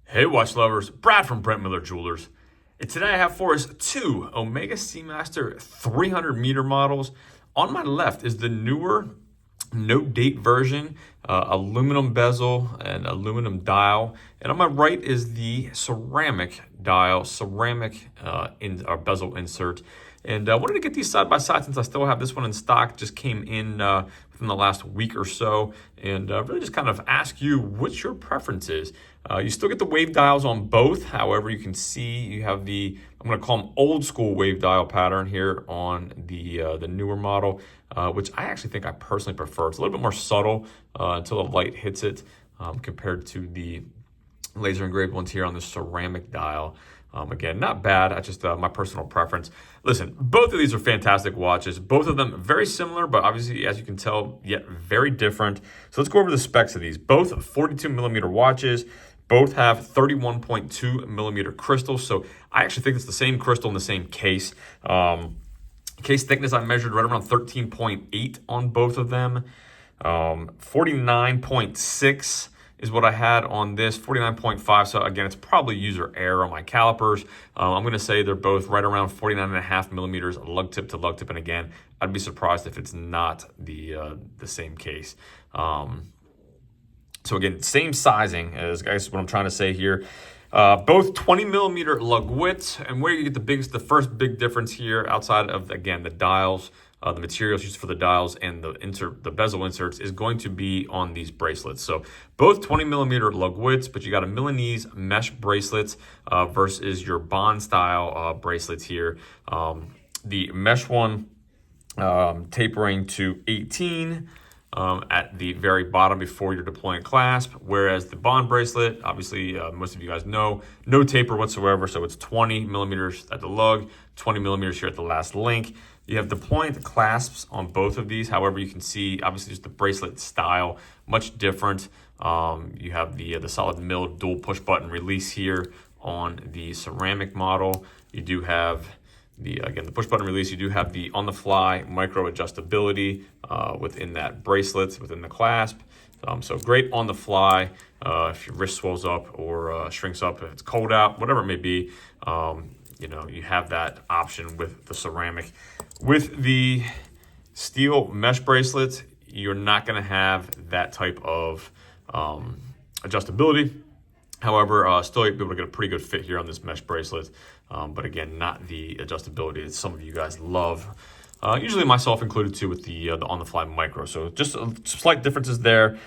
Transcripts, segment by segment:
Hey watch lovers, Brad from Brent Miller Jewelers. And today I have for us two Omega Seamaster 300 meter models. On my left is the newer no date version, aluminum bezel and aluminum dial. And on my right is the ceramic dial, ceramic bezel insert. And I wanted to get these side by side since I still have this one in stock. Just came in within the last week or so. And really just kind of ask you what your preference is. You still get the wave dials on both. However, you can see you have the, I'm going to call them old school wave dial pattern here on the newer model, which I actually think I personally prefer. It's a little bit more subtle until the light hits it compared to the laser engraved ones here on the ceramic dial. Again, not bad. I just my personal preference. Listen, both of these are fantastic watches. Both of them very similar, but obviously, as you can tell, yet very different. So let's go over the specs of these. Both 42 millimeter watches. Both have 31.2 millimeter crystals. So I actually think it's the same crystal in the same case. Case thickness I measured right around 13.8 on both of them. 49.6 is what I had on this, 49.5. So again, it's probably user error on my calipers. I'm going to say they're both right around 49.5 millimeters lug tip to lug tip. And again, I'd be surprised if it's not the same case. So again, same sizing as what I'm trying to say here. Both 20 millimeter lug widths, and where you get the first big difference here outside of, again, the dials, the materials used for the dials and the bezel inserts is going to be on these bracelets. So both 20 millimeter lug widths, but you got a Milanese mesh bracelets versus your Bond style bracelets here. The mesh one tapering to 18 at the very bottom before you're deploying clasp, whereas the Bond bracelet, obviously most of you guys know, no taper whatsoever, so it's 20 millimeters at the lug, 20 millimeters here at the last link. You have deployant clasps on both of these. However, you can see obviously just the bracelet style much different. You have the solid milled dual push button release here on the ceramic model. You do have the push button release. You do have the on the fly micro adjustability within that bracelet, within the clasp. So great on the fly if your wrist swells up or shrinks up, if it's cold out, whatever it may be. You have that option with the ceramic. With the steel mesh bracelets, you're not going to have that type of adjustability. However, still you'll be able to get a pretty good fit here on this mesh bracelet. But again, not the adjustability that some of you guys love. Usually myself included too with the on-the-fly micro. So just slight differences there.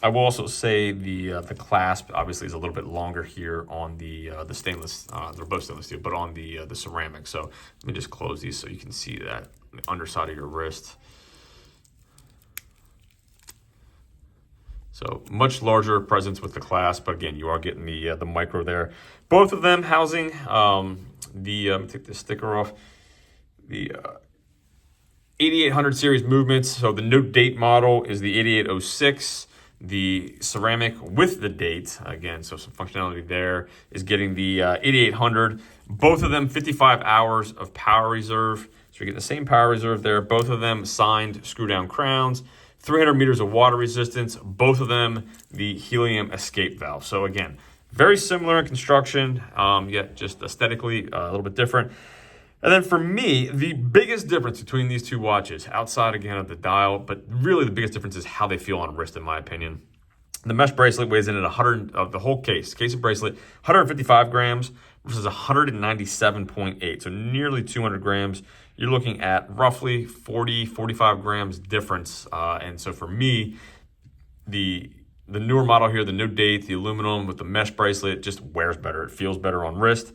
I will also say the clasp obviously is a little bit longer here on the stainless. They're both stainless steel, but on the ceramic. So let me just close these so you can see that on the underside of your wrist. So much larger presence with the clasp, but again, you are getting the micro there. Both of them housing let me take this sticker off. The 8800 series movements. So the no date model is the 8806. The ceramic with the date, again, so some functionality there, is getting the 8800. Both of them 55 hours of power reserve. So you get the same power reserve there. Both of them signed screw down crowns. 300 meters of water resistance. Both of them the helium escape valve. So again, very similar in construction, yet just aesthetically a little bit different. And then for me, the biggest difference between these two watches, outside again of the dial, but really the biggest difference is how they feel on wrist, in my opinion. The mesh bracelet weighs in at 100 of the whole case of bracelet, 155 grams versus 197.8. So nearly 200 grams. You're looking at roughly 45 grams difference. And so for me, the newer model here, the no date, the aluminum with the mesh bracelet just wears better. It feels better on wrist.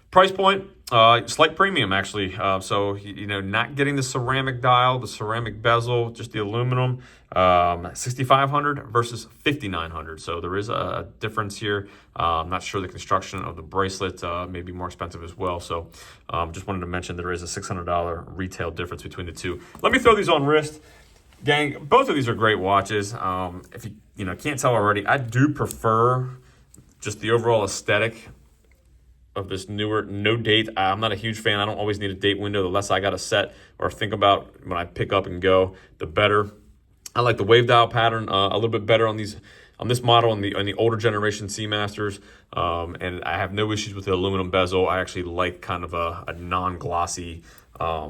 Price point, slight premium actually. So, not getting the ceramic dial, the ceramic bezel, just the aluminum, 6,500 versus 5,900. So there is a difference here. I'm not sure the construction of the bracelet may be more expensive as well. So just wanted to mention there is a $600 retail difference between the two. Let me throw these on wrist. Gang, both of these are great watches. If you can't tell already, I do prefer just the overall aesthetic of this newer no date. I'm not a huge fan. I don't always need a date window. The less I got to set or think about when I pick up and go, the better. I like the wave dial pattern a little bit better on these on this model and the older generation Seamasters, and I have no issues with the aluminum bezel. I actually like kind of a non-glossy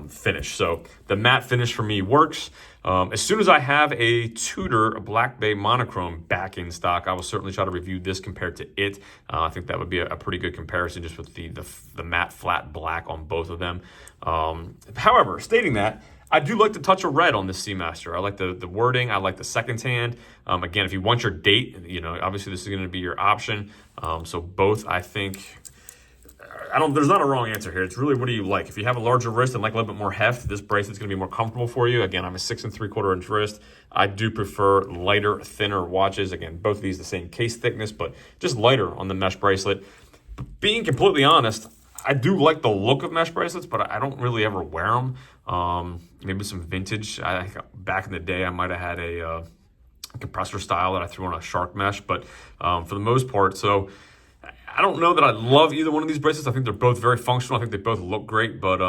finish. So the matte finish for me works. As soon as I have a Tudor Black Bay monochrome back in stock, I will certainly try to review this compared to it. I think that would be a pretty good comparison just with the matte flat black on both of them. However, stating that, I do like the touch of red on this Seamaster. I like the wording. I like the second hand. Again, if you want your date, obviously this is going to be your option. So both, I think, there's not a wrong answer here. It's really, what do you like? If you have a larger wrist and like a little bit more heft, this bracelet's going to be more comfortable for you. Again, I'm a 6 3/4 inch wrist. I do prefer lighter, thinner watches. Again, both of these the same case thickness, but just lighter on the mesh bracelet. Being completely honest, I do like the look of mesh bracelets, but I don't really ever wear them. Maybe some vintage. Back in the day, I might have had a compressor style that I threw on a shark mesh, but for the most part, so I don't know that I love either one of these bracelets. I think they're both very functional. I think they both look great, but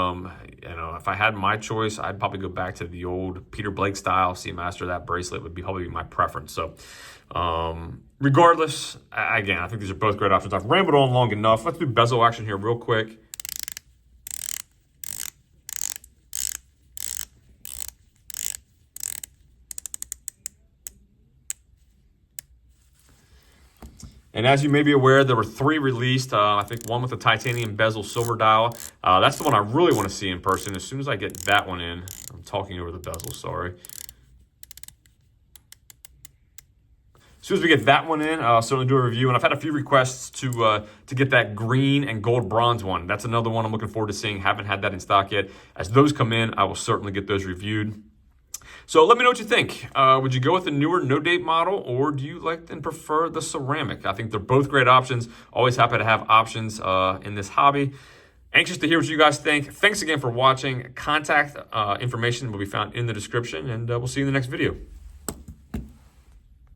if I had my choice, I'd probably go back to the old Peter Blake style Seamaster. That bracelet would probably be my preference. So regardless, again, I think these are both great options. I've rambled on long enough. Let's do bezel action here real quick. And as you may be aware, there were 3 released. I think one with the titanium bezel silver dial. That's the one I really want to see in person. As soon as I get that one in, I'm talking over the bezel, sorry. As soon as we get that one in, I'll certainly do a review. And I've had a few requests to get that green and gold bronze one. That's another one I'm looking forward to seeing. Haven't had that in stock yet. As those come in, I will certainly get those reviewed. So let me know what you think. Would you go with the newer no-date model, or do you like and prefer the ceramic? I think they're both great options. Always happy to have options in this hobby. Anxious to hear what you guys think. Thanks again for watching. Contact information will be found in the description, and we'll see you in the next video.